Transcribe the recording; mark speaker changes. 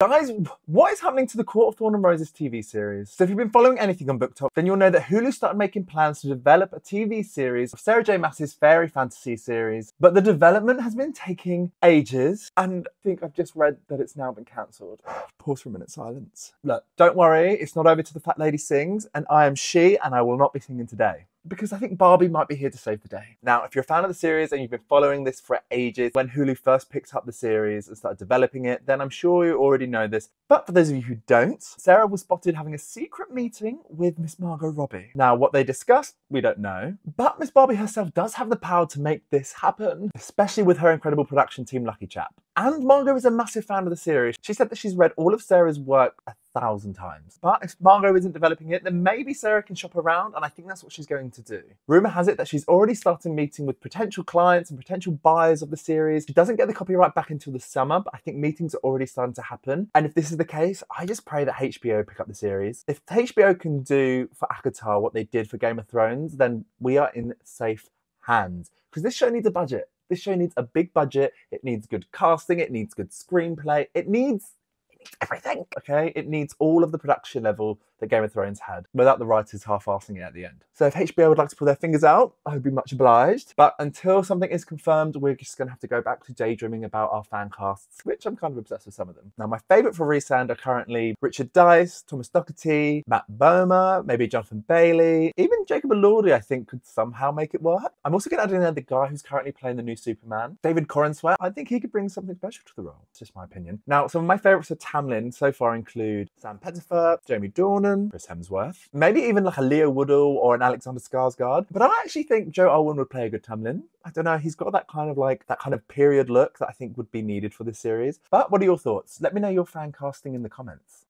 Speaker 1: Guys, what is happening to the Court of Thorn and Roses TV series? So if you've been following anything on BookTok, then you'll know that Hulu started making plans to develop a TV series of Sarah J Maas's fairy fantasy series, but the development has been taking ages, and I think I've just read that it's now been cancelled. Pause for a minute, silence. Look, don't worry, it's not over till the fat lady sings, and I am she, and I will not be singing today, because I think Barbie might be here to save the day. Now, if you're a fan of the series and you've been following this for ages, when Hulu first picked up the series and started developing it, then I'm sure you already know this. But for those of you who don't, Sarah was spotted having a secret meeting with Miss Margot Robbie. Now, what they discussed, we don't know, but Miss Barbie herself does have the power to make this happen, especially with her incredible production team, Lucky Chap. And Margot is a massive fan of the series. She said that she's read all of Sarah's work 1,000 times. But if Margot isn't developing it, then maybe Sarah can shop around, and I think that's what she's going to do. Rumour has it that she's already started meeting with potential clients and potential buyers of the series. She doesn't get the copyright back until the summer, but I think meetings are already starting to happen. And if this is the case, I just pray that HBO pick up the series. If HBO can do for ACOTAR what they did for Game of Thrones, then we are in safe hands. Because this show needs a budget. This show needs a big budget. It needs good casting. It needs good screenplay. It needs everything, okay? It needs all of the production level that Game of Thrones had, without the writers half-arsing it at the end. So if HBO would like to pull their fingers out, I would be much obliged. But until something is confirmed, we're just gonna have to go back to daydreaming about our fan casts, which I'm kind of obsessed with some of them. Now, my favourite for Resand are currently Richard Dice, Thomas Docherty, Matt Bomer, maybe Jonathan Bailey, even Jacob Elordi, I think could somehow make it work. I'm also gonna add in there the guy who's currently playing the new Superman, David Corenswet. I think he could bring something special to the role. It's just my opinion. Now, some of my favourites for Tamlin so far include Sam Pettifer, Jamie Dornan, Chris Hemsworth, maybe even like a Leo Woodall or an Alexander Skarsgård. But I actually think Joe Alwyn would play a good Tamlin. I don't know, he's got that kind of period look that I think would be needed for this series. But what are your thoughts? Let me know your fan casting in the comments.